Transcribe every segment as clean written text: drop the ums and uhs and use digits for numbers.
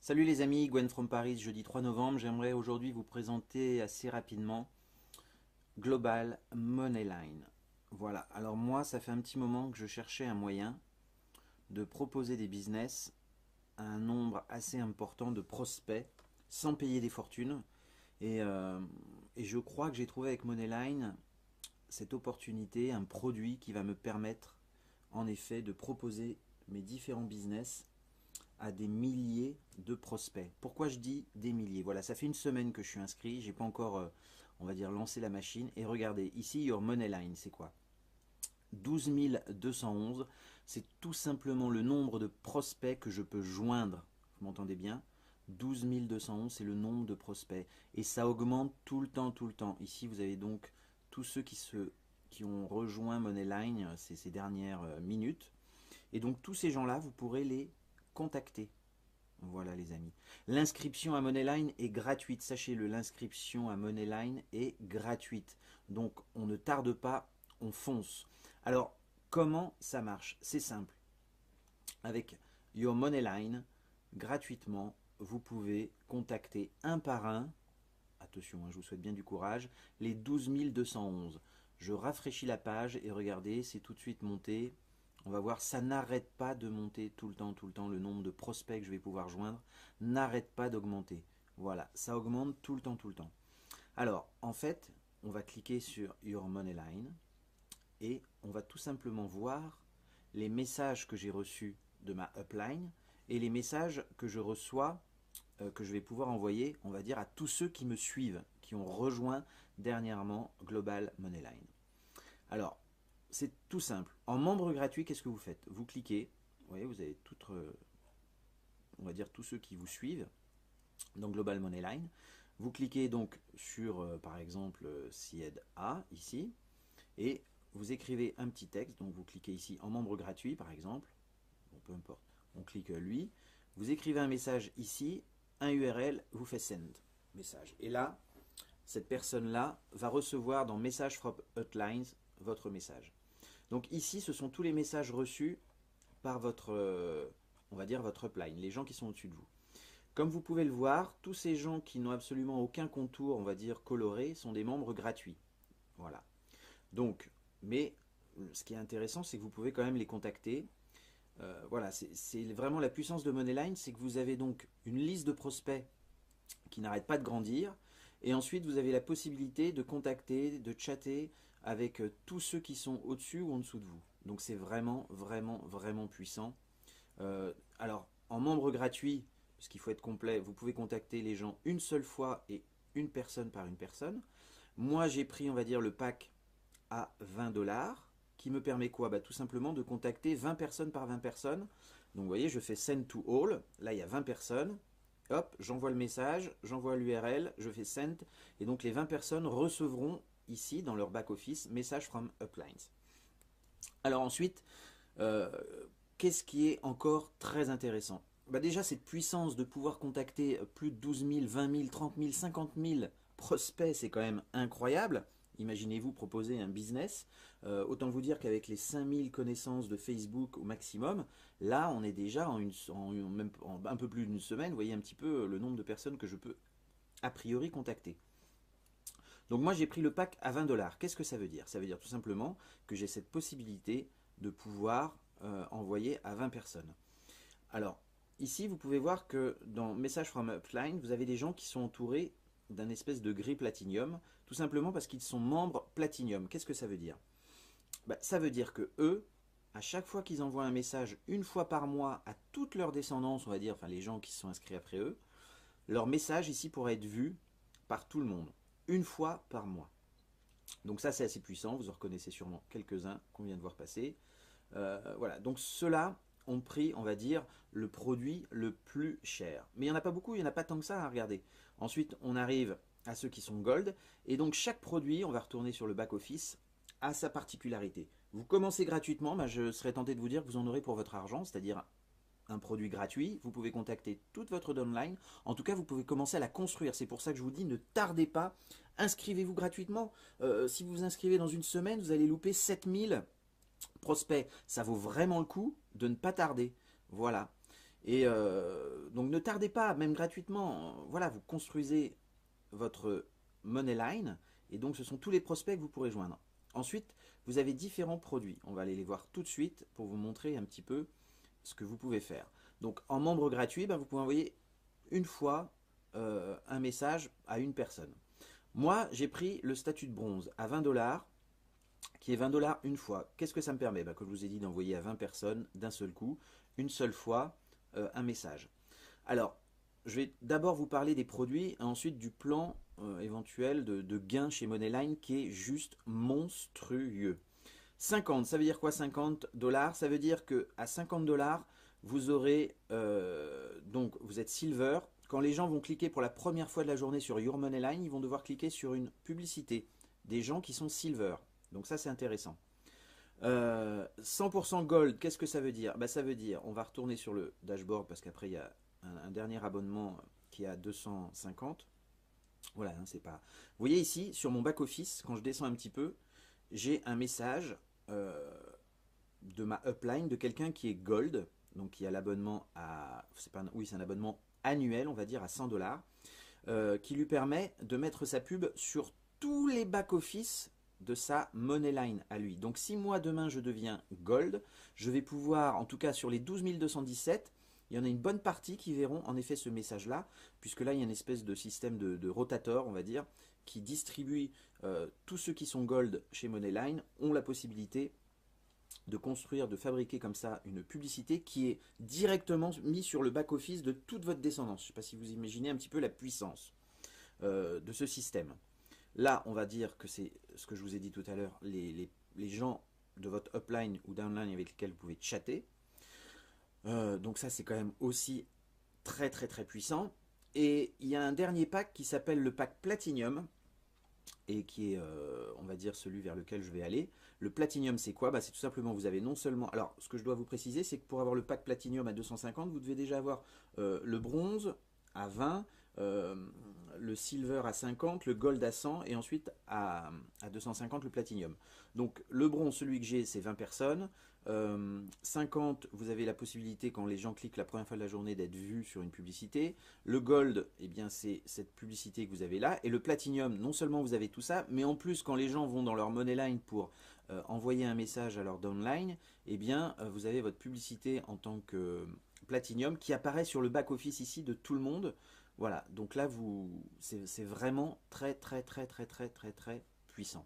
Salut les amis, Gwen from Paris, jeudi 3 novembre. J'aimerais aujourd'hui vous présenter assez rapidement Global Moneyline. Voilà, alors moi ça fait un petit moment que je cherchais un moyen de proposer des business à un nombre assez important de prospects sans payer des fortunes. Et je crois que j'ai trouvé avec Moneyline cette opportunité, un produit qui va me permettre en effet de proposer mes différents business à des milliers de prospects. Pourquoi je dis des milliers? Voilà, ça fait une semaine que je suis inscrit, j'ai pas encore, on va dire, lancé la machine. Et regardez, ici, Your Money Line, c'est quoi? 12 211, c'est tout simplement le nombre de prospects que je peux joindre. Vous m'entendez bien? 12 211, c'est le nombre de prospects. Et ça augmente tout le temps, tout le temps. Ici, vous avez donc tous ceux qui ont rejoint Moneyline ces dernières minutes. Et donc, tous ces gens-là, vous pourrez les contacter. Voilà les amis. L'inscription à Moneyline est gratuite. Sachez-le, l'inscription à Moneyline est gratuite. Donc on ne tarde pas, on fonce. Alors comment ça marche? C'est simple. Avec Your Moneyline, gratuitement, vous pouvez contacter un par un, attention, je vous souhaite bien du courage, les 12 211. Je rafraîchis la page et regardez, c'est tout de suite monté. On va voir, ça n'arrête pas de monter tout le temps, le nombre de prospects que je vais pouvoir joindre n'arrête pas d'augmenter. Voilà, ça augmente tout le temps, tout le temps. Alors, en fait, on va cliquer sur Your Moneyline et on va tout simplement voir les messages que j'ai reçus de ma upline et les messages que je reçois, que je vais pouvoir envoyer, on va dire, à tous ceux qui me suivent, qui ont rejoint dernièrement Global Moneyline. Alors, c'est tout simple. En membre gratuit, qu'est-ce que vous faites? Vous cliquez, vous voyez, vous avez toutes, on va dire, tous ceux qui vous suivent dans Global Moneyline. Vous cliquez donc sur, par exemple, SIED A, ici, et vous écrivez un petit texte. Donc vous cliquez ici en membre gratuit, par exemple. Bon, peu importe. On clique lui. Vous écrivez un message ici, un URL, vous faites send message. Et là, cette personne-là va recevoir dans Message from Hotlines votre message. Donc ici, ce sont tous les messages reçus par votre, on va dire, votre upline, les gens qui sont au-dessus de vous. Comme vous pouvez le voir, tous ces gens qui n'ont absolument aucun contour, on va dire, coloré, sont des membres gratuits. Voilà. Donc, mais ce qui est intéressant, c'est que vous pouvez quand même les contacter. Voilà, c'est vraiment la puissance de Moneyline, c'est que vous avez donc une liste de prospects qui n'arrête pas de grandir. Et ensuite, vous avez la possibilité de contacter, de chatter avec tous ceux qui sont au-dessus ou en dessous de vous. Donc c'est vraiment, vraiment, vraiment puissant. Alors, en membre gratuit, parce qu'il faut être complet, vous pouvez contacter les gens une seule fois et une personne par une personne. Moi, j'ai pris, on va dire, le pack à 20 $, qui me permet quoi? Tout simplement de contacter 20 personnes par 20 personnes. Donc vous voyez, je fais send to all. Là, il y a 20 personnes. Hop, j'envoie le message, j'envoie l'URL, je fais send. Et donc les 20 personnes recevront ici, dans leur back-office, message from uplines. Alors ensuite, euh, qu'est-ce qui est encore très intéressant? Déjà, cette puissance de pouvoir contacter plus de 12 000, 20 000, 30 000, 50 000 prospects, c'est quand même incroyable. Imaginez-vous proposer un business. Autant vous dire qu'avec les 5000 connaissances de Facebook au maximum, là, on est déjà en un peu plus d'une semaine. Vous voyez un petit peu le nombre de personnes que je peux a priori contacter. Donc moi, j'ai pris le pack à 20 $. Qu'est-ce que ça veut dire? Ça veut dire tout simplement que j'ai cette possibilité de pouvoir envoyer à 20 personnes. Alors, ici, vous pouvez voir que dans Message from Upline, vous avez des gens qui sont entourés d'un espèce de gris platinium, tout simplement parce qu'ils sont membres platinium. Qu'est-ce que ça veut dire? Ça veut dire que eux, à chaque fois qu'ils envoient un message une fois par mois à toute leur descendance, on va dire, enfin les gens qui se sont inscrits après eux, leur message ici pourrait être vu par tout le monde, une fois par mois. Donc ça c'est assez puissant, vous en reconnaissez sûrement quelques-uns qu'on vient de voir passer. Voilà, donc ceux-là ont pris, on va dire, le produit le plus cher. Mais il n'y en a pas beaucoup, il n'y en a pas tant que ça à regarder. Ensuite, on arrive à ceux qui sont gold. Et donc chaque produit, on va retourner sur le back-office, a sa particularité. Vous commencez gratuitement, je serais tenté de vous dire que vous en aurez pour votre argent, c'est-à-dire un produit gratuit, vous pouvez contacter toute votre downline, en tout cas vous pouvez commencer à la construire, c'est pour ça que je vous dis ne tardez pas, inscrivez-vous gratuitement, si vous vous inscrivez dans une semaine, vous allez louper 7000 prospects, ça vaut vraiment le coup de ne pas tarder, voilà. Et donc ne tardez pas, même gratuitement, voilà, vous construisez votre Moneyline, et donc ce sont tous les prospects que vous pourrez joindre. Ensuite, vous avez différents produits. On va aller les voir tout de suite pour vous montrer un petit peu ce que vous pouvez faire. Donc en membre gratuit, ben, vous pouvez envoyer une fois un message à une personne. Moi, j'ai pris le statut de bronze à 20 $, qui est 20 $ une fois. Qu'est-ce que ça me permet? Comme je vous ai dit, d'envoyer à 20 personnes d'un seul coup, une seule fois, un message. Alors, je vais d'abord vous parler des produits et ensuite du plan éventuel de gain chez Moneyline qui est juste monstrueux. 50, ça veut dire quoi 50 $? Ça veut dire que à 50 $, vous aurez, donc vous êtes silver. Quand les gens vont cliquer pour la première fois de la journée sur Your Moneyline, ils vont devoir cliquer sur une publicité des gens qui sont silver. Donc ça c'est intéressant. 100% gold, qu'est-ce que ça veut dire? Ça veut dire, on va retourner sur le dashboard parce qu'après il y a un dernier abonnement qui est à 250. Voilà, hein, c'est pas. Vous voyez ici sur mon back office, quand je descends un petit peu, j'ai un message de ma upline de quelqu'un qui est gold, donc qui a l'abonnement à, c'est pas, oui c'est un abonnement annuel, on va dire à 100 $, qui lui permet de mettre sa pub sur tous les back office de sa Moneyline à lui. Donc si moi demain je deviens gold, je vais pouvoir, en tout cas sur les 12 217, il y en a une bonne partie qui verront en effet ce message-là, puisque là il y a une espèce de système de rotator, on va dire, qui distribue tous ceux qui sont gold chez Moneyline ont la possibilité de construire, de fabriquer comme ça une publicité qui est directement mise sur le back-office de toute votre descendance. Je ne sais pas si vous imaginez un petit peu la puissance de ce système. Là, on va dire que c'est ce que je vous ai dit tout à l'heure, les gens de votre upline ou downline avec lesquels vous pouvez chatter. Donc ça, c'est quand même aussi très très très puissant. Et il y a un dernier pack qui s'appelle le pack Platinum, et qui est, on va dire, celui vers lequel je vais aller. Le Platinum, c'est quoi? C'est tout simplement, vous avez non seulement... Alors, ce que je dois vous préciser, c'est que pour avoir le pack Platinum à 250, vous devez déjà avoir le bronze à 20, le silver à 50, le gold à 100, et ensuite à 250 le Platinum. Donc, le bronze, celui que j'ai, c'est 20 personnes. 50, vous avez la possibilité, quand les gens cliquent la première fois de la journée, d'être vus sur une publicité. Le gold, eh bien, c'est cette publicité que vous avez là. Et le platinum, non seulement vous avez tout ça, mais en plus, quand les gens vont dans leur Moneyline pour envoyer un message à leur downline, eh bien, vous avez votre publicité en tant que platinum qui apparaît sur le back-office ici de tout le monde. Voilà, donc là, c'est vraiment très, très, très, très, très, très, très puissant.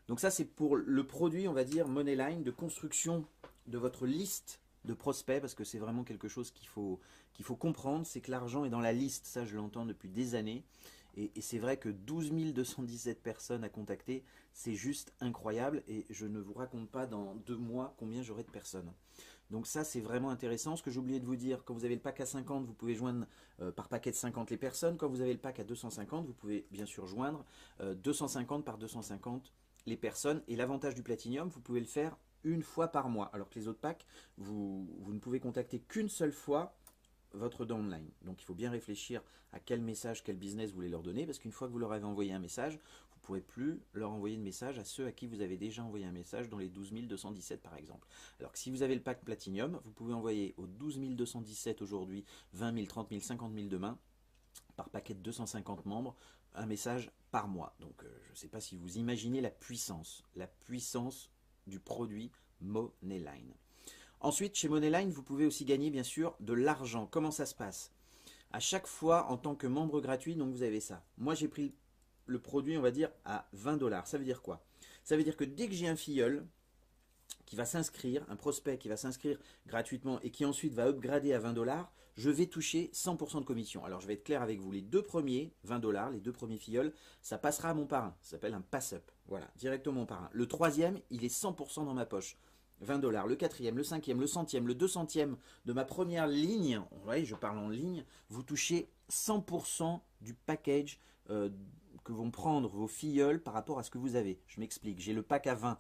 Donc ça, c'est pour le produit, on va dire, Moneyline, de construction de votre liste de prospects, parce que c'est vraiment quelque chose qu'il faut comprendre, c'est que l'argent est dans la liste, ça je l'entends depuis des années, et c'est vrai que 12 217 personnes à contacter, c'est juste incroyable, et je ne vous raconte pas dans 2 mois combien j'aurai de personnes. Donc ça, c'est vraiment intéressant. Ce que j'ai oublié de vous dire, quand vous avez le pack à 50, vous pouvez joindre par paquet de 50 les personnes. Quand vous avez le pack à 250, vous pouvez bien sûr joindre 250 par 250 les personnes. Et l'avantage du Platinum, vous pouvez le faire une fois par mois. Alors que les autres packs, vous ne pouvez contacter qu'une seule fois votre downline. Donc il faut bien réfléchir à quel message, quel business vous voulez leur donner, parce qu'une fois que vous leur avez envoyé un message, vous ne pourrez plus leur envoyer de message à ceux à qui vous avez déjà envoyé un message dans les 12 217 par exemple. Alors que si vous avez le pack Platinum, vous pouvez envoyer aux 12 217 aujourd'hui, 20 000, 30 000, 50 000 demain, par paquet de 250 membres, un message par mois. Donc je ne sais pas si vous imaginez la puissance du produit Moneyline. Ensuite, chez Moneyline, vous pouvez aussi gagner bien sûr de l'argent. Comment ça se passe? À chaque fois, en tant que membre gratuit, donc vous avez ça. Moi, j'ai pris le produit, on va dire, à 20 $. Ça veut dire quoi? Ça veut dire que dès que j'ai un filleul qui va s'inscrire, un prospect qui va s'inscrire gratuitement et qui ensuite va upgrader à 20 $, je vais toucher 100% de commission. Alors, je vais être clair avec vous. Les deux premiers, 20 $, les deux premiers filleuls, ça passera à mon parrain. Ça s'appelle un pass-up. Voilà, directement mon parrain. Le troisième, il est 100% dans ma poche. 20 $, le quatrième, le cinquième, le centième, le 200e de ma première ligne, ouais, je parle en ligne, vous touchez 100% du package que vont prendre vos filleuls par rapport à ce que vous avez. Je m'explique, j'ai le pack à 20.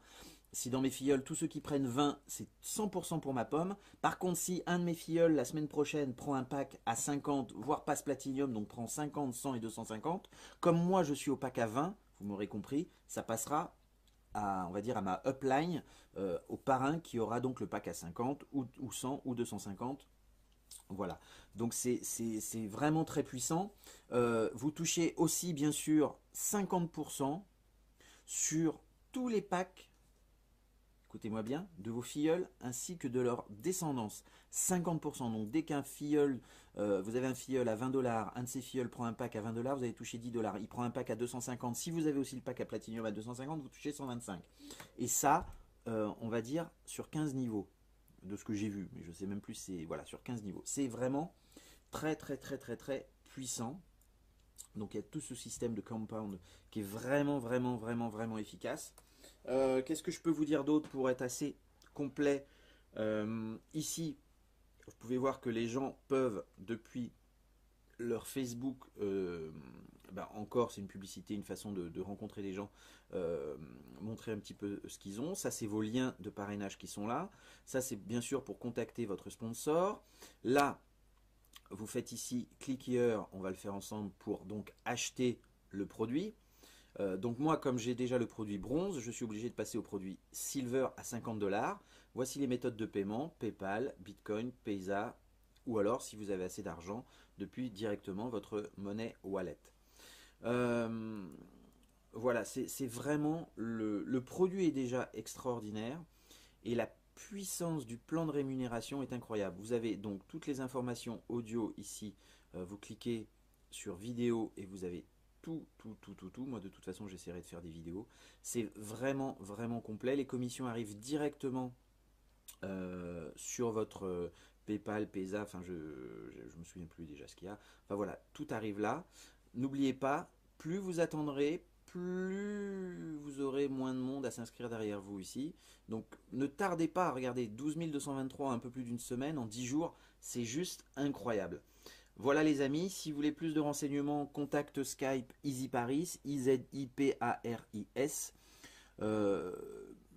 Si dans mes filleuls, tous ceux qui prennent 20, c'est 100% pour ma pomme. Par contre, si un de mes filleuls, la semaine prochaine, prend un pack à 50, voire passe Platinum, donc prend 50, 100 et 250, comme moi je suis au pack à 20, vous m'aurez compris, ça passera on va dire à ma upline, au parrain qui aura donc le pack à 50 ou 100 ou 250 Voilà, donc c'est vraiment très puissant. Vous touchez aussi bien sûr 50% sur tous les packs, écoutez-moi bien, de vos filleuls ainsi que de leur descendance. 50%, donc dès qu'un filleul, vous avez un filleul à 20$, un de ces filleuls prend un pack à 20$, vous allez toucher 10$. Il prend un pack à 250, si vous avez aussi le pack à Platinium à 250, vous touchez 125. Et ça, on va dire sur 15 niveaux, de ce que j'ai vu, mais je sais même plus, c'est voilà, sur 15 niveaux. C'est vraiment très très très très très puissant. Donc il y a tout ce système de compound qui est vraiment vraiment vraiment vraiment efficace. Qu'est-ce que je peux vous dire d'autre pour être assez complet? Ici, vous pouvez voir que les gens peuvent depuis leur Facebook, encore c'est une publicité, une façon de rencontrer les gens, montrer un petit peu ce qu'ils ont. Ça c'est vos liens de parrainage qui sont là. Ça c'est bien sûr pour contacter votre sponsor. Là, vous faites ici click here, on va le faire ensemble pour donc acheter le produit. Donc moi, comme j'ai déjà le produit bronze, je suis obligé de passer au produit silver à 50$. Voici les méthodes de paiement: PayPal, Bitcoin, Payza, ou alors si vous avez assez d'argent, depuis directement votre monnaie wallet. Voilà, c'est vraiment le produit est déjà extraordinaire et la puissance du plan de rémunération est incroyable. Vous avez donc toutes les informations audio ici. Vous cliquez sur vidéo et vous avez tout. Moi, de toute façon, j'essaierai de faire des vidéos. C'est vraiment, vraiment complet. Les commissions arrivent directement sur votre PayPal, Payza. Enfin, je me souviens plus déjà ce qu'il y a. Enfin, voilà, tout arrive là. N'oubliez pas, plus vous attendrez, plus vous aurez moins de monde à s'inscrire derrière vous ici. Donc, ne tardez pas. Regardez, 12 223, un peu plus d'une semaine, en 10 jours. C'est juste incroyable. Voilà les amis, si vous voulez plus de renseignements, contacte Skype EasyParis, IZIPARIS. Là,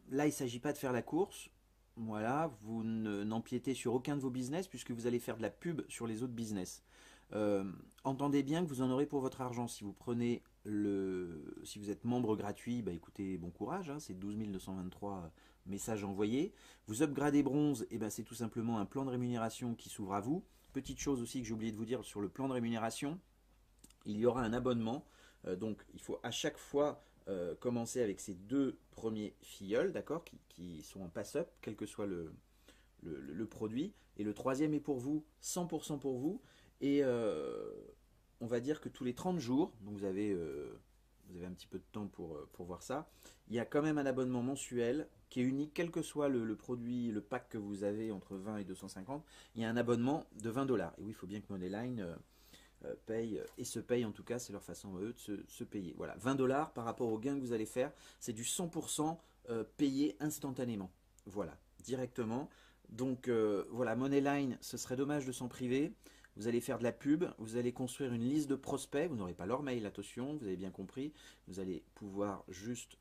il ne s'agit pas de faire la course. Voilà, vous n'empiétez sur aucun de vos business puisque vous allez faire de la pub sur les autres business. Entendez bien que vous en aurez pour votre argent. Si vous prenez si vous êtes membre gratuit, bah écoutez, bon courage, hein, c'est 12 223 messages envoyés. Vous upgradez bronze, et ben c'est tout simplement un plan de rémunération qui s'ouvre à vous. Petite chose aussi que j'ai oublié de vous dire sur le plan de rémunération, il y aura un abonnement. Donc il faut à chaque fois commencer avec ces deux premiers filleuls, d'accord, qui sont en pass-up, quel que soit le produit. Et le troisième est pour vous, 100% pour vous. Et on va dire que tous les 30 jours, donc vous avez un petit peu de temps pour voir ça, il y a quand même un abonnement mensuel qui est unique, quel que soit le produit, le pack que vous avez entre 20 et 250, il y a un abonnement de 20$. Et oui, il faut bien que Moneyline paye, et se paye en tout cas, c'est leur façon eux de se payer. Voilà, 20$ par rapport au gain que vous allez faire, c'est du 100% payé instantanément. Voilà, directement. Donc voilà, Moneyline, ce serait dommage de s'en priver. Vous allez faire de la pub, vous allez construire une liste de prospects, vous n'aurez pas leur mail, attention, vous avez bien compris. Vous allez pouvoir juste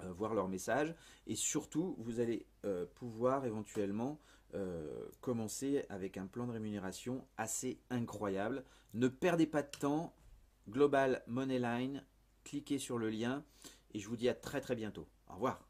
voir leurs messages et surtout vous allez pouvoir éventuellement commencer avec un plan de rémunération assez incroyable. Ne perdez pas de temps, Global Moneyline, cliquez sur le lien et je vous dis à très très bientôt. Au revoir.